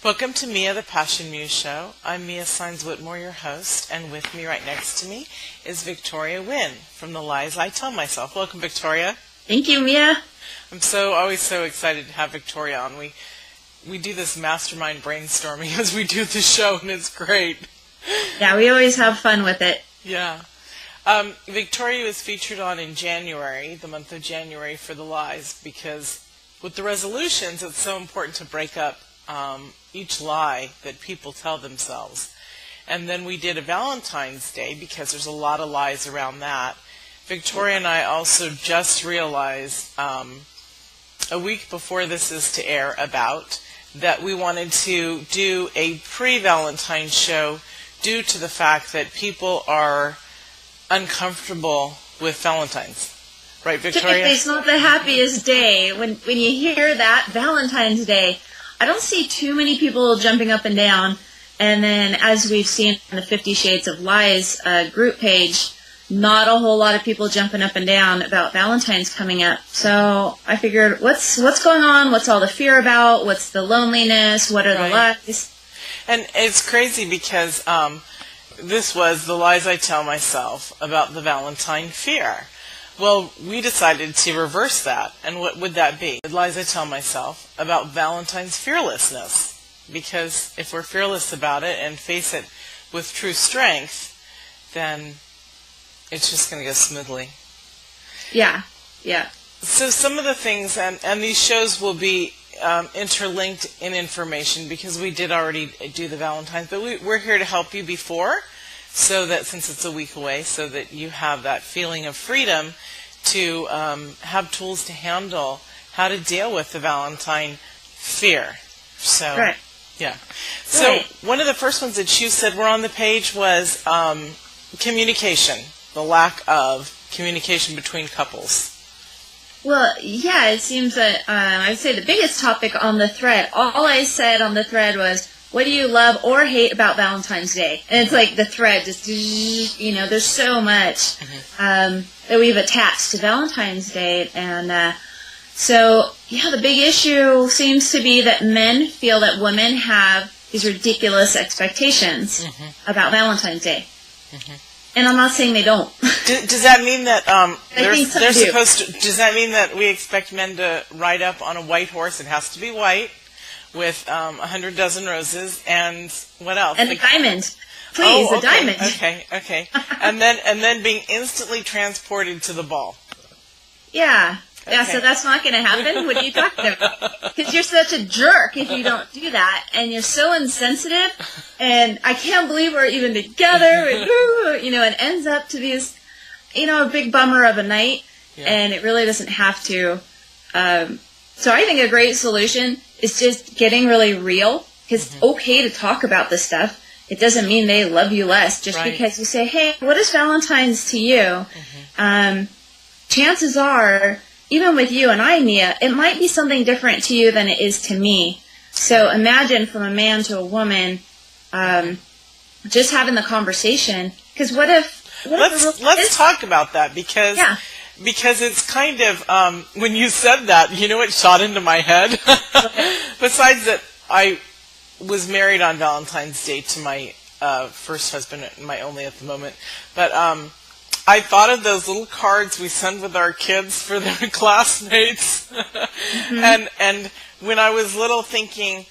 Welcome to Mia, the Passion Muse Show. I'm Mia Saenz Whitmore, your host, and with me right next to me is Victoria Wynn from The Lies I Tell Myself. Welcome, Victoria. Thank you, Mia. I'm always so excited to have Victoria on. We do this mastermind brainstorming as we do the show, and it's great. Yeah, we always have fun with it. Yeah. Victoria was featured on in January, the month of January, for The Lies, because with the resolutions, it's so important to break up each lie that people tell themselves. And then we did a Valentine's Day because there's a lot of lies around that. Victoria and I also just realized a week before this is to air about that we wanted to do a pre-Valentine's show due to the fact that people are uncomfortable with Valentine's. Right, Victoria? Typically, it's not the happiest day. When you hear that, Valentine's Day, I don't see too many people jumping up and down. And then, as we've seen on the 50 Shades of Lies group page, not a whole lot of people jumping up and down about Valentine's coming up. So I figured, what's going on? What's all the fear about? What's the loneliness? What are the lies? And it's crazy because this was The Lies I Tell Myself about the Valentine fear. Well, we decided to reverse that. And what would that be? The lies I tell myself about Valentine's fearlessness. Because if we're fearless about it and face it with true strength, then it's just going to go smoothly. Yeah. So some of the things, and these shows will be interlinked in information because we did already do the Valentine's, but we're here to help you before, so that since it's a week away, so that you have that feeling of freedom to have tools to handle how to deal with the Valentine fear. So, right. Yeah. So one of the first ones that you said were on the page was communication, the lack of communication between couples. Well, yeah, it seems that I'd say the biggest topic on the thread, all I said on the thread was, what do you love or hate about Valentine's Day? And it's like the thread just, there's so much that we've attached to Valentine's Day. And so, the big issue seems to be that men feel that women have these ridiculous expectations about Valentine's Day. And I'm not saying they don't. Does that mean that they're do. supposed to? Does that mean that we expect men to ride up on a white horse? It has to be white, with 100 dozen roses, and what else? And a diamond, please, a diamond. Okay. and then being instantly transported to the ball. Yeah. Okay. Yeah, so that's not going to happen? What are you talking about? Because you're such a jerk if you don't do that, and you're so insensitive, and I can't believe we're even together, and it ends up to be this, a big bummer of a night, and it really doesn't have to. So I think a great solution is just getting really real, because it's okay to talk about this stuff. It doesn't mean they love you less just because you say, hey, what is Valentine's to you? Chances are, even with you and I, Mia, it might be something different to you than it is to me. So imagine from a man to a woman, just having the conversation. Because let's talk about that because it's kind of when you said that, what shot into my head. Besides that, I was married on Valentine's Day to my first husband, my only at the moment, but I thought of those little cards we send with our kids for their classmates. And when I was little thinking,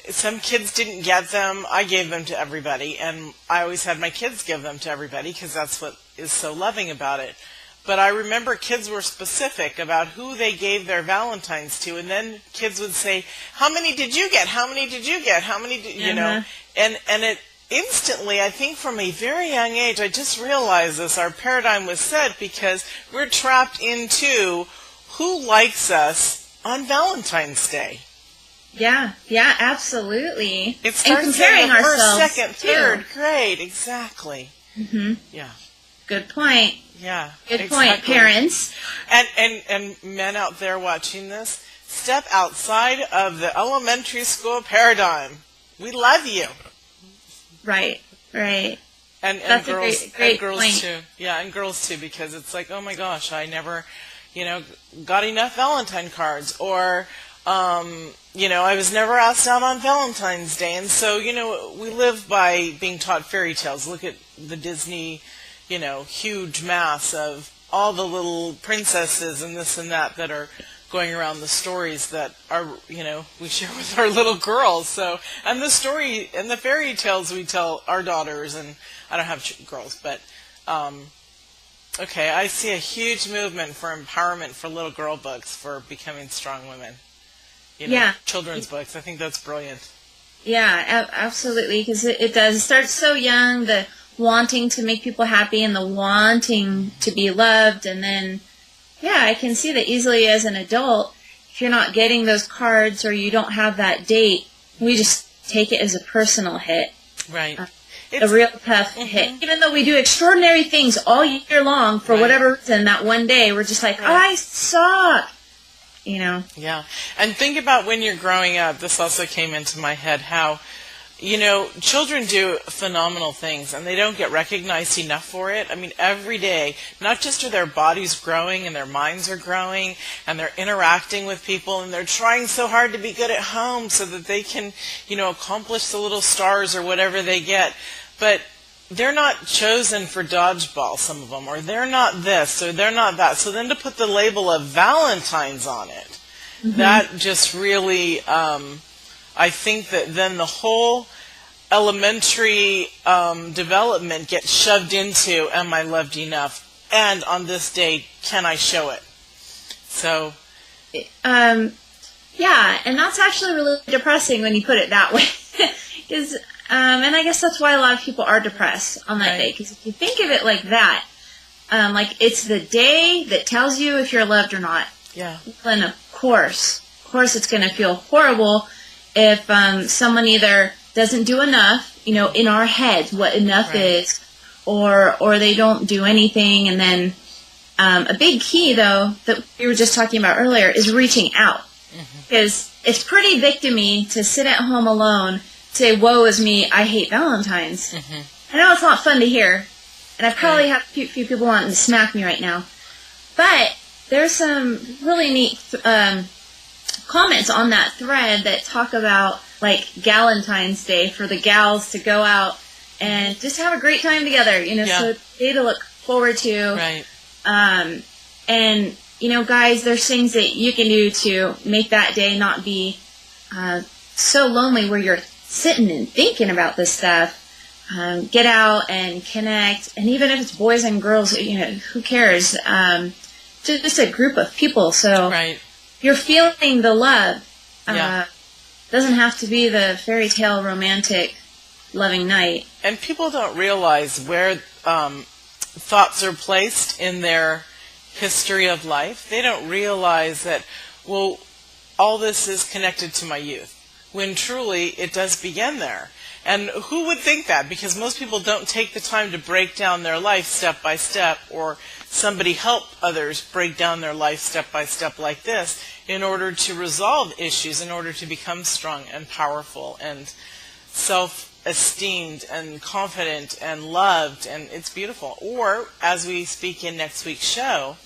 some kids didn't get them, I gave them to everybody. And I always had my kids give them to everybody because that's what is so loving about it. But I remember kids were specific about who they gave their Valentines to. And then kids would say, how many did you get? How many did you get? How many did, And it instantly, I think from a very young age, I just realized this, our paradigm was set because we're trapped into who likes us on Valentine's Day. Yeah, absolutely. It starts comparing in the first, ourselves second, third grade, exactly. Yeah. Good point. Yeah. Good point, parents. And men out there watching this, step outside of the elementary school paradigm. We love you. Right. And That's girls, a great and girls point. too. Yeah, and girls too, because it's like, oh my gosh, I never, got enough Valentine cards, or I was never asked out on Valentine's Day. And so, we live by being taught fairy tales. Look at the Disney, huge mass of all the little princesses and this and that are going around, the stories that are, we share with our little girls. So, and the story and the fairy tales we tell our daughters, and I don't have girls, but, okay, I see a huge movement for empowerment for little girl books for becoming strong women. Children's books. I think that's brilliant. Yeah, absolutely, because it does. It starts so young, the wanting to make people happy and the wanting to be loved, and then, I can see that easily as an adult, if you're not getting those cards or you don't have that date, we just take it as a personal hit. Right. A real tough hit. Even though we do extraordinary things all year long, for whatever reason, that one day, we're just like, I suck. Yeah. And think about when you're growing up, this also came into my head, how, children do phenomenal things and they don't get recognized enough for it. I mean, every day, not just are their bodies growing and their minds are growing and they're interacting with people and they're trying so hard to be good at home so that they can, accomplish the little stars or whatever they get. But they're not chosen for dodgeball, some of them, or they're not this, or they're not that. So then to put the label of Valentines on it, that just really, I think that then the whole elementary development gets shoved into, am I loved enough? And on this day, can I show it? So. Yeah, and that's actually really depressing when you put it that way. Because, and I guess that's why a lot of people are depressed on that day. Because if you think of it like that, like it's the day that tells you if you're loved or not. Yeah. Then of course it's going to feel horrible if someone either doesn't do enough, in our heads what enough is, or they don't do anything. And then a big key, though, that we were just talking about earlier is reaching out. Because it's pretty victim-y to sit at home alone, say, woe is me, I hate Valentines. I know it's not fun to hear, and I probably have a few people wanting to smack me right now. But there's some really neat comments on that thread that talk about, like, Galentine's Day for the gals to go out and just have a great time together, so it's a day to look forward to. Right. And, guys, there's things that you can do to make that day not be so lonely where you're sitting and thinking about this stuff. Get out and connect. And even if it's boys and girls, who cares? Just a group of people. So you're feeling the love. Doesn't have to be the fairy tale romantic loving night. And people don't realize where thoughts are placed in their history of life. They don't realize that, well, all this is connected to my youth, when truly it does begin there. And who would think that? Because most people don't take the time to break down their life step by step, or somebody help others break down their life step by step like this in order to resolve issues, in order to become strong and powerful and self-esteemed and confident and loved, and it's beautiful. Or, as we speak in next week's show,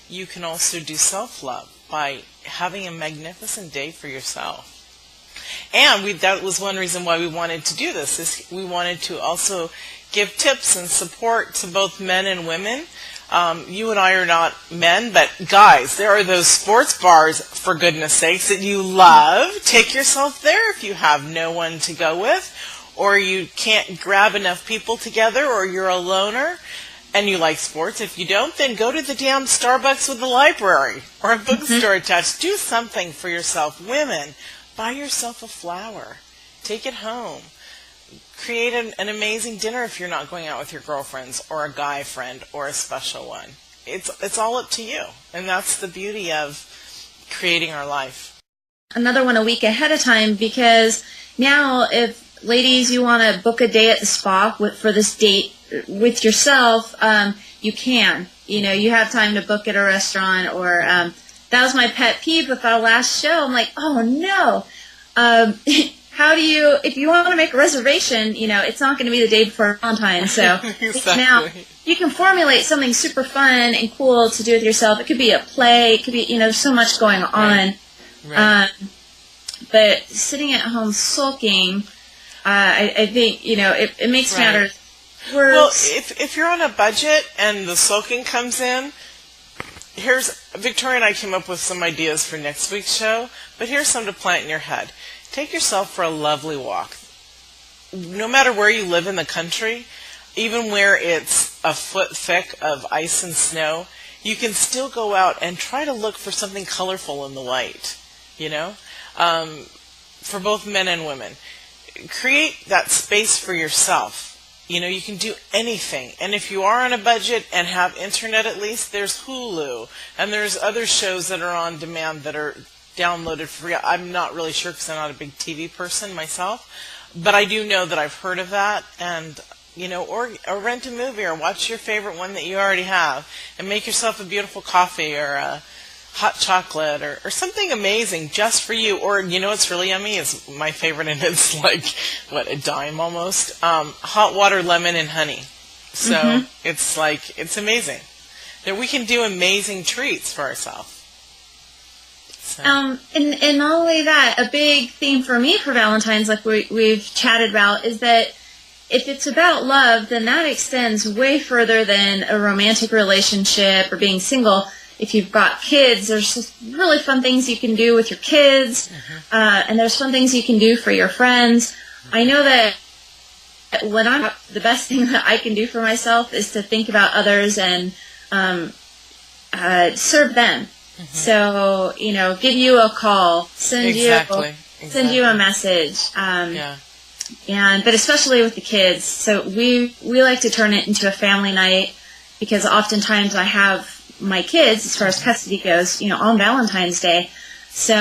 you can also do self-love by having a magnificent day for yourself. And that was one reason why we wanted to do this, is we wanted to also give tips and support to both men and women. You and I are not men, but guys, there are those sports bars, for goodness sakes, that you love. Take yourself there if you have no one to go with, or you can't grab enough people together, or you're a loner and you like sports. If you don't, then go to the damn Starbucks with a library or a bookstore attached. Do something for yourself. Women, buy yourself a flower. Take it home. Create an amazing dinner if you're not going out with your girlfriends or a guy friend or a special one. It's all up to you. And that's the beauty of creating our life. Another one a week ahead of time, because now if, ladies, you want to book a day at the spa for this date with yourself, you can. You have time to book at a restaurant, or that was my pet peeve with our last show. I'm like, oh no. How do you, if you want to make a reservation, it's not going to be the day before Valentine's. So exactly. Now you can formulate something super fun and cool to do with yourself. It could be a play. It could be, so much going on. Right. But sitting at home sulking, I think, it makes matters worse. Well, if you're on a budget and the sulking comes in, Victoria and I came up with some ideas for next week's show, but here's some to plant in your head. Take yourself for a lovely walk. No matter where you live in the country, even where it's a foot thick of ice and snow, you can still go out and try to look for something colorful in the light, for both men and women. Create that space for yourself. You can do anything. And if you are on a budget and have internet at least, there's Hulu. And there's other shows that are on demand that are downloaded for free. I'm not really sure because I'm not a big TV person myself. But I do know that I've heard of that. And, or rent a movie or watch your favorite one that you already have. And make yourself a beautiful coffee or a hot chocolate or something amazing just for you. Or, what's really yummy is my favorite, and it's like, a dime almost. Hot water, lemon, and honey. So it's amazing. That we can do amazing treats for ourselves. So. And not only that, a big theme for me for Valentine's, like we've chatted about, is that if it's about love, then that extends way further than a romantic relationship or being single. If you've got kids, there's just really fun things you can do with your kids, and there's fun things you can do for your friends. I know that the best thing that I can do for myself is to think about others and serve them. So, give you a call, send you a message. But especially with the kids. So we like to turn it into a family night because oftentimes I have my kids, as far as custody goes, on Valentine's Day. So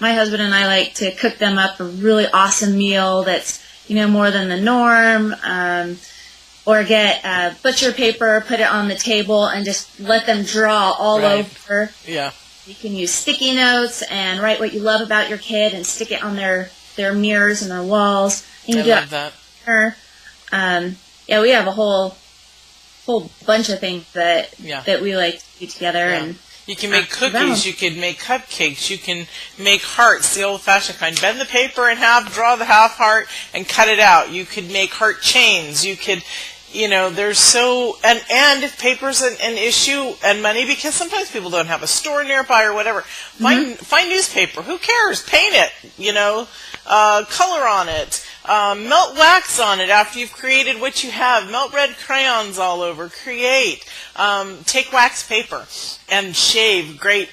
my husband and I like to cook them up a really awesome meal that's, more than the norm, or get butcher paper, put it on the table, and just let them draw all over. Yeah. You can use sticky notes and write what you love about your kid and stick it on their mirrors and their walls. And I love that. We have a whole bunch of things that we like to do together. Yeah. And you can make cookies, you can make cupcakes, you can make hearts, the old-fashioned kind. Bend the paper in half, draw the half heart, and cut it out. You could make heart chains. You could, there's so... And if paper's an issue and money, because sometimes people don't have a store nearby or whatever, find newspaper. Who cares? Paint it, color on it. Melt wax on it after you've created what you have. Melt red crayons all over. Create. Take wax paper and shave great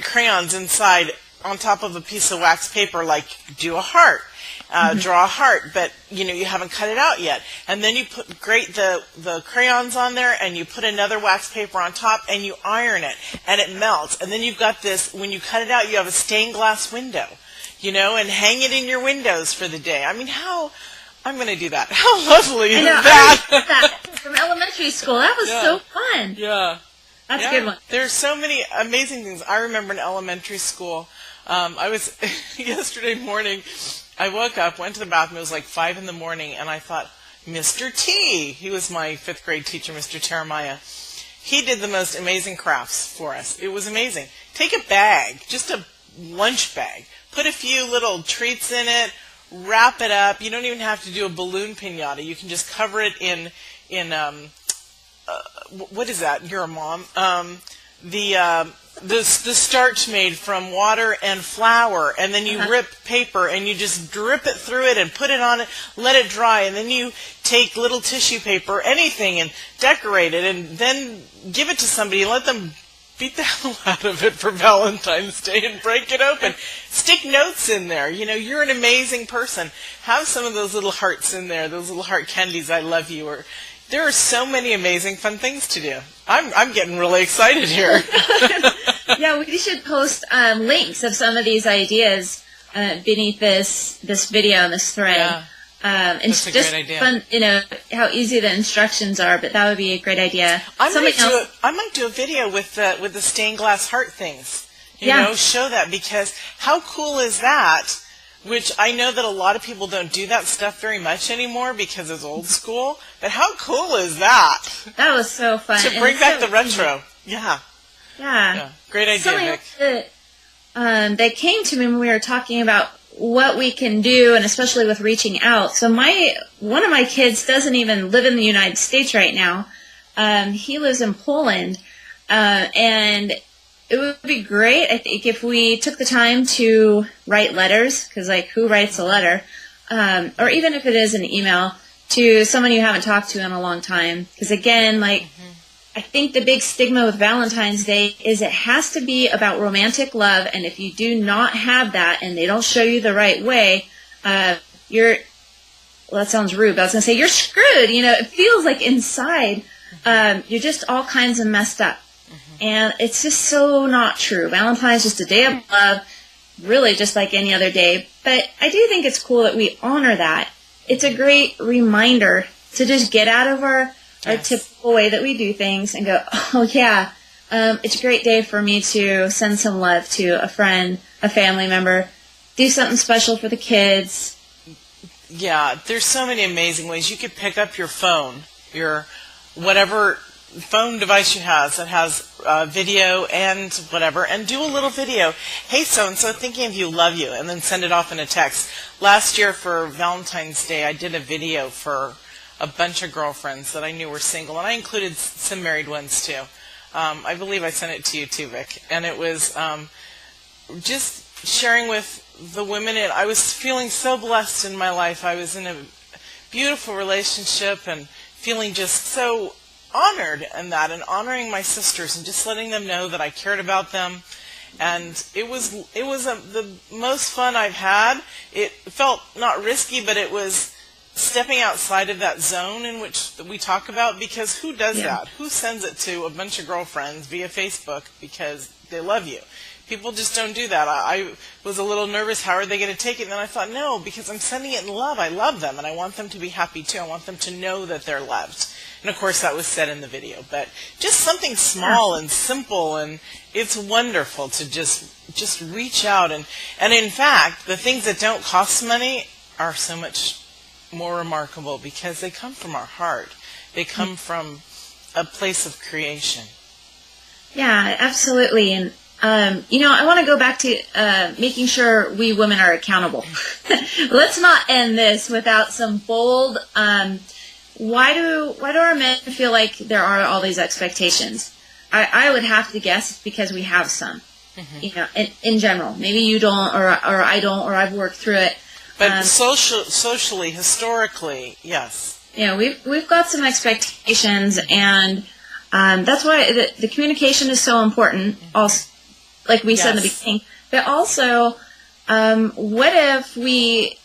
crayons inside on top of a piece of wax paper, like do a heart. Draw a heart, but you haven't cut it out yet. And then you grate the crayons on there, and you put another wax paper on top, and you iron it, and it melts. And then you've got this, when you cut it out, you have a stained glass window. And hang it in your windows for the day. I mean, I'm going to do that. How lovely is that? I that from elementary school. That was so fun. Yeah. That's a good one. There's so many amazing things. I remember in elementary school, I was, yesterday morning, I woke up, went to the bathroom, it was like 5 in the morning, and I thought, Mr. T, he was my 5th grade teacher, Mr. Terramaya. He did the most amazing crafts for us. It was amazing. Take a bag, just a lunch bag. Put a few little treats in it, wrap it up. You don't even have to do a balloon piñata. You can just cover it in what is that? You're a mom. The starch made from water and flour, and then you rip paper and you just drip it through it and put it on it, let it dry, and then you take little tissue paper, anything, and decorate it, and then give it to somebody and let them beat the hell out of it for Valentine's Day and break it open. Stick notes in there. You're an amazing person. Have some of those little hearts in there, those little heart candies, I love you. Or there are so many amazing fun things to do. I'm getting really excited here. Yeah, we should post links of some of these ideas beneath this video and this thread. Yeah. And that's a just great idea. Fun, how easy the instructions are, but that would be a great idea. I might do a video with the stained glass heart things. Show that, because how cool is that? Which I know that a lot of people don't do that stuff very much anymore because it's old school. But how cool is that? That was so fun. To bring back the retro. Yeah. Yeah. Great idea, Vic. that came to me when we were talking about what we can do, and especially with reaching out. So one of my kids doesn't even live in the United States right now. He lives in Poland, and it would be great, I think, if we took the time to write letters, because, like, who writes a letter? Or even if it is an email to someone you haven't talked to in a long time. Because, again, like, I think the big stigma with Valentine's Day is it has to be about romantic love, and if you do not have that and they don't show you the right way, well, that sounds rude, but I was going to say, you're screwed. You know, it feels like inside you're just all kinds of messed up. And it's just so not true. Valentine's is just a day of love, really just like any other day. But I do think it's cool that we honor that. It's a great reminder to just get out of our typical way that we do things and go, oh, yeah, it's a great day for me to send some love to a friend, a family member, do something special for the kids. Yeah, there's so many amazing ways. You could pick up your phone, your whatever phone device you have that has video and whatever, and do a little video. Hey, so-and-so, thinking of you, love you, and then send it off in a text. Last year for Valentine's Day, I did a video for a bunch of girlfriends that I knew were single, and I included some married ones too. I believe I sent it to you too, Vic, and it was just sharing with the women. I was feeling so blessed in my life. I was in a beautiful relationship and feeling just so honored in that, and honoring my sisters and just letting them know that I cared about them. And it was the most fun I've had. It felt not risky, but it was stepping outside of that zone in which we talk about, because who does that? Who sends it to a bunch of girlfriends via Facebook because they love you? People just don't do that. I was a little nervous, how are they going to take it? And then I thought, no, because I'm sending it in love. I love them, and I want them to be happy too. I want them to know that they're loved. And of course that was said in the video. But just something small and simple, and it's wonderful to just reach out. And in fact, the things that don't cost money are so much more remarkable because they come from our heart. They come from a place of creation. Yeah, absolutely. And I want to go back to making sure we women are accountable. Let's not end this without some bold, why do our men feel like there are all these expectations? I would have to guess it's because we have some, in general. Maybe you don't, or I don't, or I've worked through it. But socially, historically, yes. We've got some expectations, and that's why the communication is so important. Also, like we said in the beginning. But also, what if we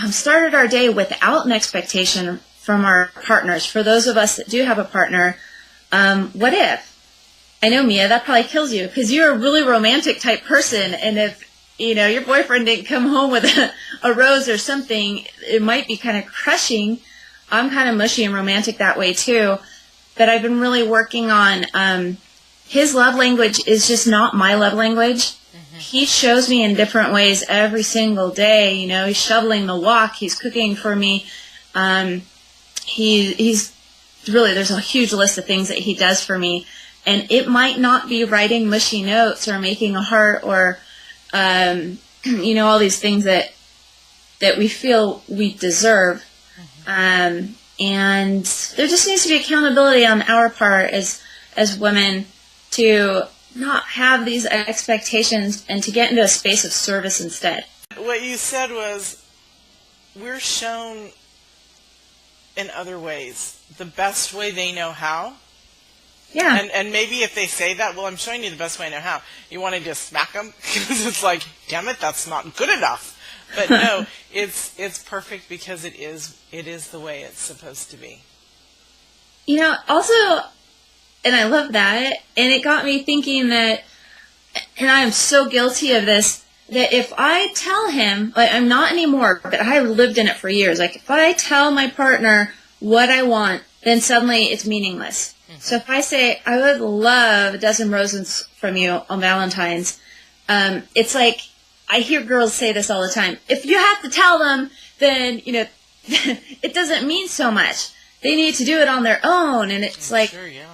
started our day without an expectation from our partners? For those of us that do have a partner, what if? I know, Mia, that probably kills you because you're a really romantic type person, and if your boyfriend didn't come home with a rose or something, it might be kind of crushing. I'm kind of mushy and romantic that way too, but I've been really working on his love language is just not my love language. He shows me in different ways every single day. He's shoveling the walk, he's cooking for me. He's really, there's a huge list of things that he does for me, and it might not be writing mushy notes or making a heart or all these things that we feel we deserve. And there just needs to be accountability on our part as women to not have these expectations and to get into a space of service instead. What you said was, we're shown in other ways, the best way they know how. Yeah. And maybe if they say that, well, I'm showing you the best way I know how. You want to just smack them? Because it's like, damn it, that's not good enough. But no, it's perfect because it is the way it's supposed to be. Also, and I love that, and it got me thinking that, and I am so guilty of this, that if I tell him, like, I'm not anymore, but I lived in it for years, like, if I tell my partner what I want, then suddenly it's meaningless. So if I say, I would love a dozen roses from you on Valentine's, it's like, I hear girls say this all the time. If you have to tell them, then, it doesn't mean so much. They need to do it on their own. And it's like, sure, yeah.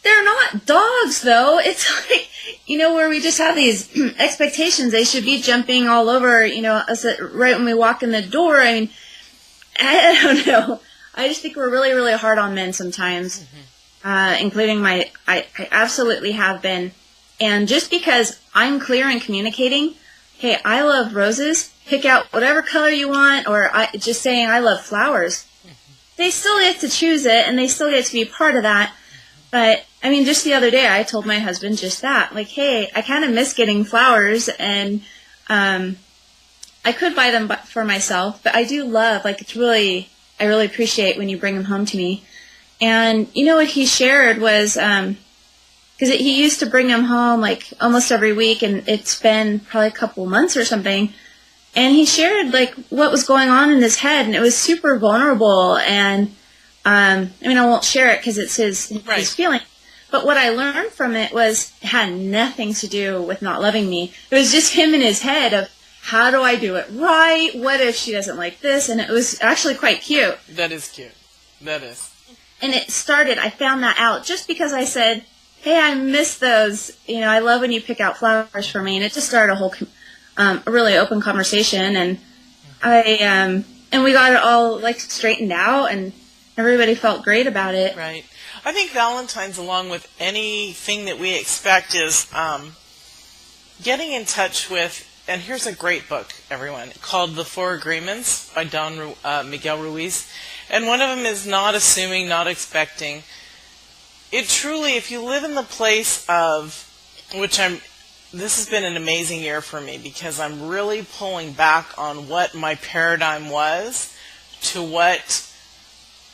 They're not dogs, though. It's like, where we just have these expectations. They should be jumping all over, us right when we walk in the door. I mean, I don't know. I just think we're really, really hard on men sometimes, including I absolutely have been. And just because I'm clear in communicating, hey, I love roses, pick out whatever color you want, or just saying I love flowers, they still get to choose it, and they still get to be part of that. But, I mean, just the other day, I told my husband just that. Like, hey, I kind of miss getting flowers, and I could buy them for myself, but I do love, like, I really appreciate when you bring them home to me. And, what he shared was, because he used to bring them home, like, almost every week, and it's been probably a couple months or something. And he shared, like, what was going on in his head, and it was super vulnerable, and I won't share it because it's his feeling. But what I learned from it had nothing to do with not loving me. It was just him in his head of, how do I do it right? What if she doesn't like this? And it was actually quite cute. That is cute. That is. And I found that out just because I said, hey, I miss those. I love when you pick out flowers for me. And it just started a whole, a really open conversation. And and we got it all, like, straightened out, and everybody felt great about it. Right. I think Valentine's, along with anything that we expect, is getting in touch with, and here's a great book, everyone, called The Four Agreements by Don Miguel Ruiz. And one of them is not assuming, not expecting. It truly, if you live in the place of, this has been an amazing year for me, because I'm really pulling back on what my paradigm was to what,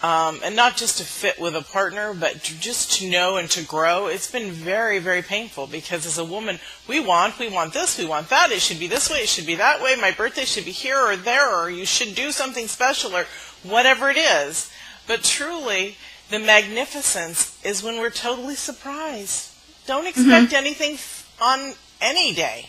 and not just to fit with a partner, but just to know and to grow. It's been very, very painful, because as a woman, we want this, we want that, it should be this way, it should be that way, my birthday should be here or there, or you should do something special, or whatever it is. But truly, the magnificence is when we're totally surprised. Don't expect anything on any day,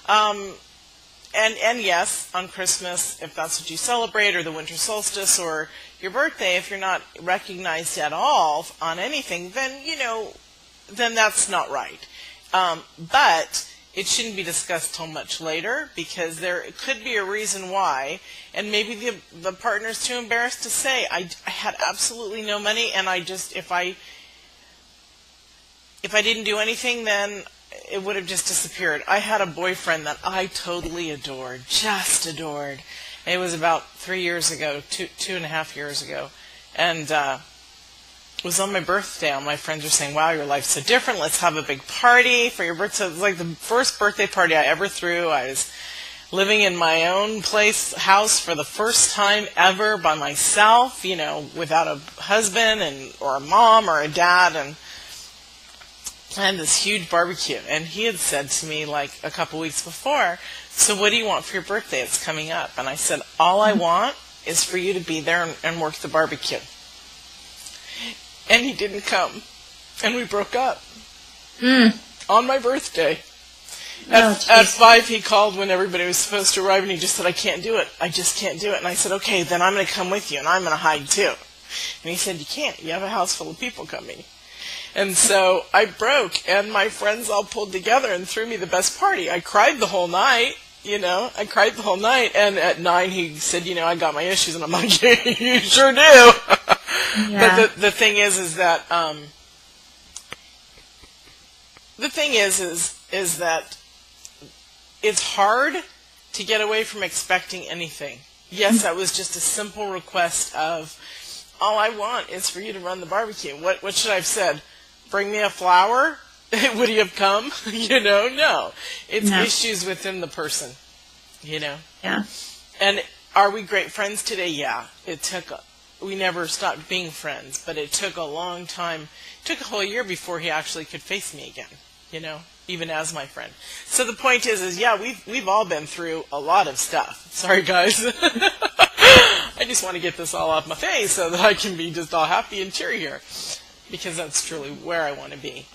And yes, on Christmas, if that's what you celebrate, or the winter solstice, or your birthday, if you're not recognized at all on anything, then, then that's not right. But it shouldn't be discussed till much later, because there could be a reason why, and maybe the partner's too embarrassed to say, I had absolutely no money, and if I didn't do anything, then it would have just disappeared. I had a boyfriend that I totally adored, just adored. It was about 3 years ago, 2.5 years ago. And it was on my birthday. All my friends were saying, wow, your life's so different. Let's have a big party for your birthday. So it was like the first birthday party I ever threw. I was living in my own house for the first time ever by myself, without a husband or a mom or a dad, and planned this huge barbecue. And he had said to me, like, a couple weeks before, so what do you want for your birthday? It's coming up. And I said, all I want is for you to be there and work the barbecue. And he didn't come. And we broke up. On my birthday. At 5, he called when everybody was supposed to arrive, and he just said, I can't do it. I just can't do it. And I said, okay, then I'm going to come with you, and I'm going to hide too. And he said, you can't. You have a house full of people coming. And so I broke, and my friends all pulled together and threw me the best party. I cried the whole night, and at 9 he said, I got my issues, and I'm like, you sure do. Yeah. But the thing is that, that it's hard to get away from expecting anything. Yes, that was just a simple request of, all I want is for you to run the barbecue. What should I have said? Bring me a flower? Would he have come? No. It's issues within the person, Yeah. And are we great friends today? Yeah. We never stopped being friends, but it took a long time. It took a whole year before he actually could face me again, even as my friend. So the point is yeah, we've all been through a lot of stuff. Sorry, guys. I just want to get this all off my face so that I can be just all happy and cheery here, because that's truly where I want to be.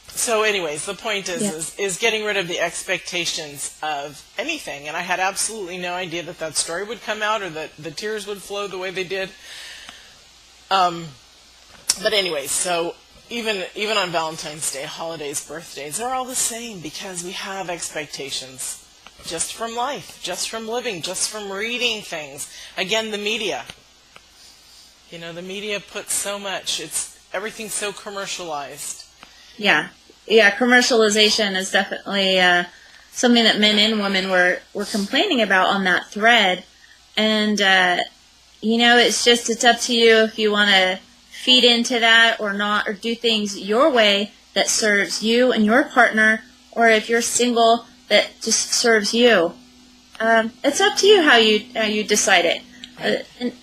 So anyways, the point is getting rid of the expectations of anything. And I had absolutely no idea that story would come out, or that the tears would flow the way they did. But anyway, so even on Valentine's Day, holidays, birthdays, they're all the same because we have expectations just from life, just from living, just from reading things. Again, the media. The media puts so much. Everything's so commercialized. Yeah. Yeah, commercialization is definitely something that men and women were complaining about on that thread. And, it's up to you if you want to feed into that or not, or do things your way that serves you and your partner, or if you're single, that just serves you. It's up to you how you decide it.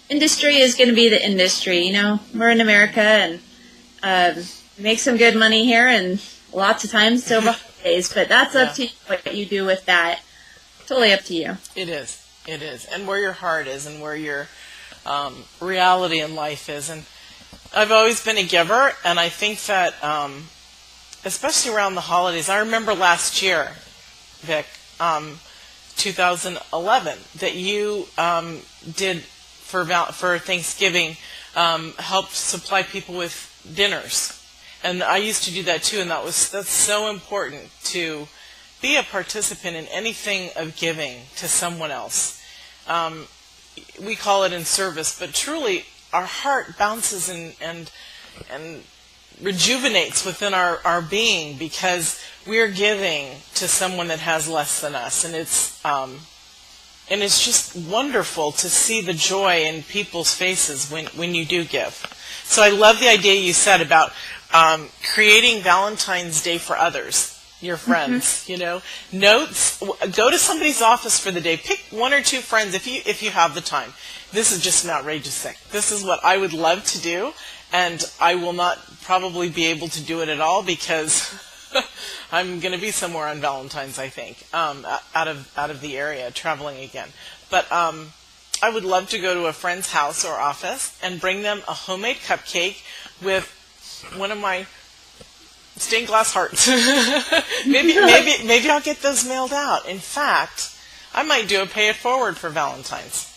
Industry is going to be the industry. We're in America and make some good money here, and lots of times it's over holidays. But that's up to you what you do with that. Totally up to you. It is, and where your heart is, and where your reality in life is. And I've always been a giver, and I think that, especially around the holidays, I remember last year, Vic, 2011, that you did for Thanksgiving, helped supply people with dinners. And I used to do that too, and that's so important to be a participant in anything of giving to someone else. We call it in service, but truly our heart bounces and rejuvenates within our being because we're giving to someone that has less than us, and it's just wonderful to see the joy in people's faces when you do give. So I love the idea you said about creating Valentine's Day for others, your friends. Notes. Go to somebody's office for the day. Pick one or two friends if you have the time. This is just an outrageous thing. This is what I would love to do, and I will not probably be able to do it at all because I'm going to be somewhere on Valentine's, I think, out of the area, traveling again. But I would love to go to a friend's house or office and bring them a homemade cupcake with one of my stained glass hearts. maybe I'll get those mailed out. In fact, I might do a pay it forward for Valentine's.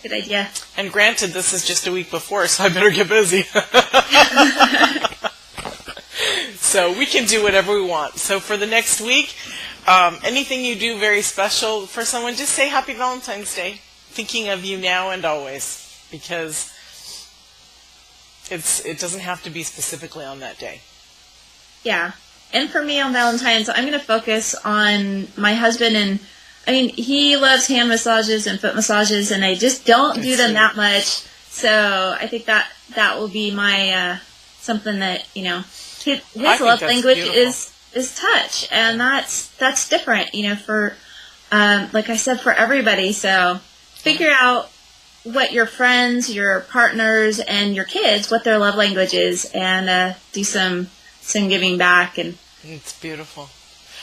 Good idea. And granted, this is just a week before, so I better get busy. So we can do whatever we want. So for the next week, anything you do very special for someone, just say Happy Valentine's Day, thinking of you now and always, because it doesn't have to be specifically on that day. Yeah. And for me on Valentine's, I'm going to focus on my husband. And he loves hand massages and foot massages, and I just don't do them that much. So I think that will be my something that, his love language is touch, and that's different, for like I said, for everybody. So figure out what your friends, your partners, and your kids, what their love language is, and do some giving back. And it's beautiful.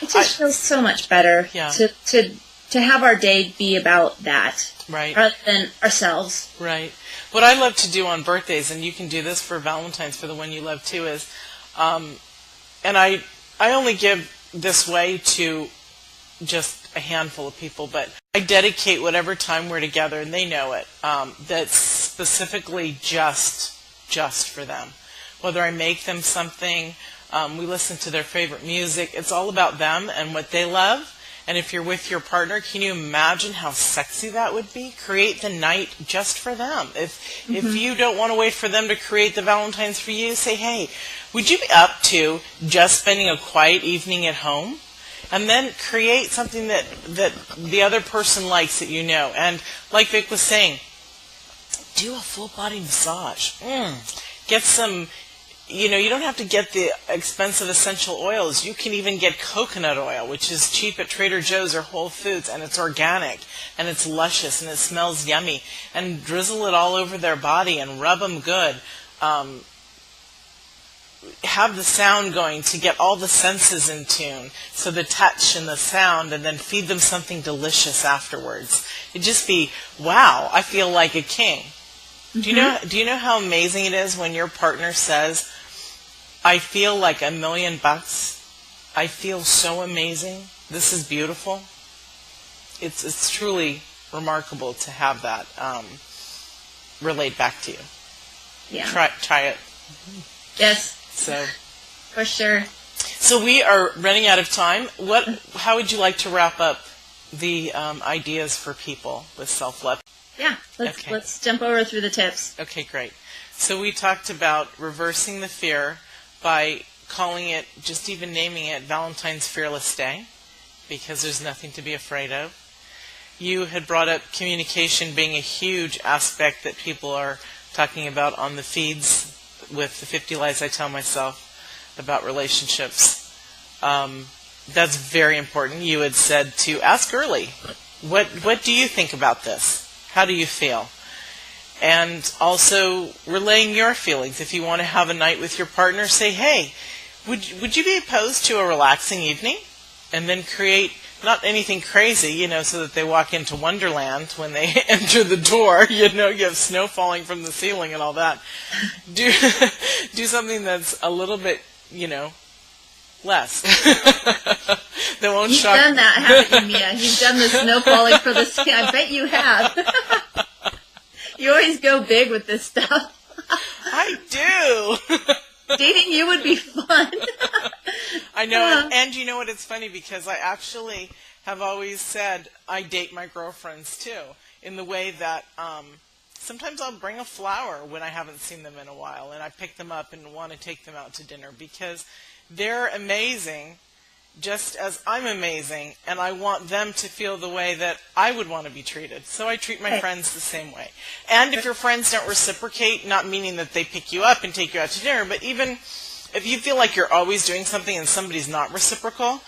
It just feels so much better to have our day be about that, right, rather than ourselves. Right. What I love to do on birthdays, and you can do this for Valentine's for the one you love too, is, and I only give this way to just a handful of people, but I dedicate whatever time we're together, and they know it, that's specifically just for them. Whether I make them something, we listen to their favorite music, it's all about them and what they love. And if you're with your partner, can you imagine how sexy that would be? Create the night just for them. If you don't want to wait for them to create the Valentine's for you, say, hey, would you be up to just spending a quiet evening at home? And then create something that the other person likes that you know. And like Vic was saying, do a full body massage. Get some, you don't have to get the expensive essential oils. You can even get coconut oil, which is cheap at Trader Joe's or Whole Foods, and it's organic, and it's luscious, and it smells yummy. And drizzle it all over their body and rub them good. Have the sound going to get all the senses in tune, so the touch and the sound, and then feed them something delicious afterwards. It'd just be, wow, I feel like a king. Do you know how amazing it is when your partner says, I feel like $1 million. I feel so amazing. This is beautiful. It's truly remarkable to have that relate back to you. Yeah. Try it. Yes. So. For sure. So we are running out of time. How would you like to wrap up the ideas for people with self-love? Yeah, let's jump over through the tips. Okay, great. So we talked about reversing the fear by calling it, just even naming it, Valentine's Fearless Day, because there's nothing to be afraid of. You had brought up communication being a huge aspect that people are talking about on the feeds with the 50 Lies I Tell Myself about relationships. That's very important. You had said to ask early, what do you think about this? How do you feel? And also relaying your feelings. If you want to have a night with your partner, say, hey, would you be opposed to a relaxing evening? And then create, not anything crazy, so that they walk into Wonderland when they enter the door. You have snow falling from the ceiling and all that. Do something that's a little bit, less. That won't You've shock. Done that, haven't you, Mia? You've done the snow falling for the ceiling. I bet you have. You always go big with this stuff. I do. Dating you would be fun. I know, and you know what? It's funny because I actually have always said I date my girlfriends too, in the way that sometimes I'll bring a flower when I haven't seen them in a while, and I pick them up and want to take them out to dinner because they're amazing, just as I'm amazing, and I want them to feel the way that I would want to be treated. So I treat my friends the same way. And if your friends don't reciprocate, not meaning that they pick you up and take you out to dinner, but even if you feel like you're always doing something and somebody's not reciprocal,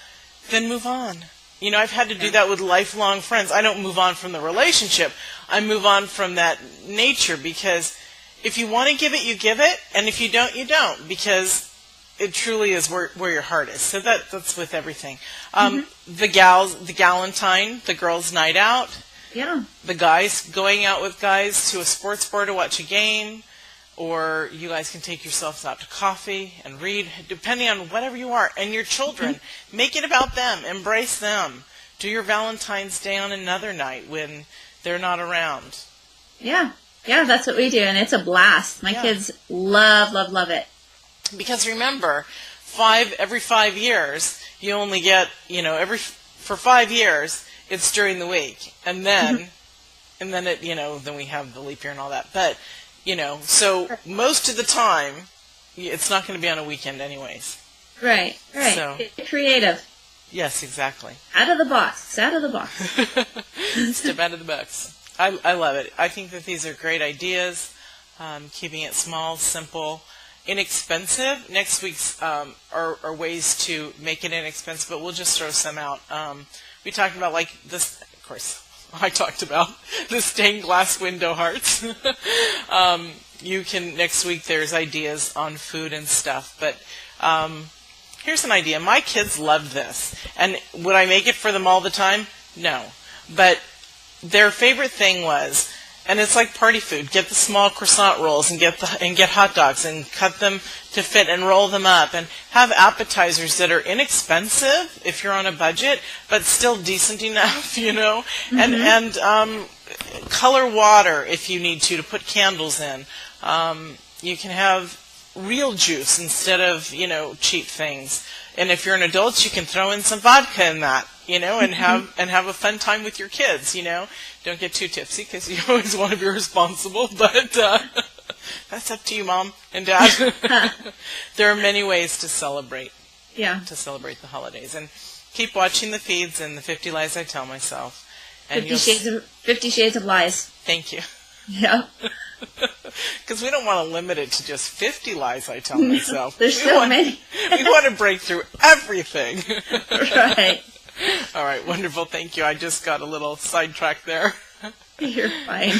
then move on. I've had to do that with lifelong friends. I don't move on from the relationship. I move on from that nature, because if you want to give it, you give it, and if you don't, you don't, because it truly is where your heart is. So that's with everything. The Galentine, the girls' night out. Yeah. The guys going out with guys to a sports bar to watch a game, or you guys can take yourselves out to coffee and read, depending on whatever you are. And your children, make it about them. Embrace them. Do your Valentine's Day on another night when they're not around. Yeah. Yeah, that's what we do, and it's a blast. My kids love it. Because remember, every 5 years, you only get, for 5 years, it's during the week. And then, then we have the leap year and all that. But, so most of the time, it's not going to be on a weekend anyways. Right. So, get creative. Yes, exactly. Out of the box. Step out of the box. I love it. I think that these are great ideas. Keeping it small, simple, inexpensive. Next week's are ways to make it inexpensive, but we'll just throw some out. We talked about this, of course, I talked about the stained glass window hearts. Next week there's ideas on food and stuff, but here's an idea. My kids loved this, and would I make it for them all the time? No, but their favorite thing was, and it's like party food, get the small croissant rolls and get hot dogs and cut them to fit and roll them up, and have appetizers that are inexpensive if you're on a budget, but still decent enough, and color water if you need to put candles in. You can have real juice instead of, cheap things. And if you're an adult, you can throw in some vodka in that, and have a fun time with your kids, Don't get too tipsy because you always want to be responsible, but that's up to you, Mom and Dad. There are many ways to celebrate. Yeah. To celebrate the holidays. And keep watching the feeds and the 50 Lies I Tell Myself. And 50 Shades of Lies. Thank you. Yeah. Because we don't want to limit it to just 50 lies I tell myself. There's so many. We want to break through everything. Right. All right, wonderful. Thank you. I just got a little sidetracked there. You're fine.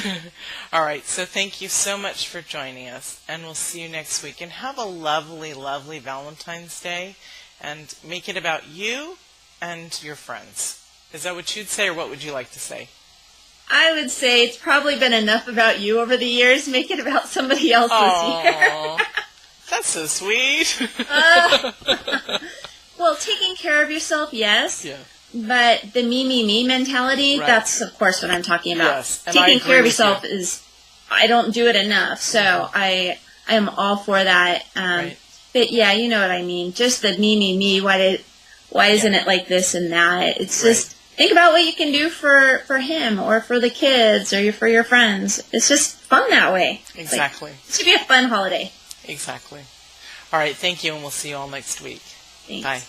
All right, so thank you so much for joining us, and we'll see you next week. And have a lovely, lovely Valentine's Day, and make it about you and your friends. Is that what you'd say, or what would you like to say? I would say it's probably been enough about you over the years. Make it about somebody else this year. That's so sweet. Well, taking care of yourself, yes. Yeah. But the me mentality, right. That's, of course, what I'm talking about. Yes, and taking care of yourself is, I don't do it enough. So I I am all for that. Right. But yeah, you know what I mean. Just the me. Why isn't it like this and that? It's just think about what you can do for him or for the kids or for your friends. It's just fun that way. Exactly. It should be a fun holiday. Exactly. All right. Thank you, and we'll see you all next week. Thanks. Bye.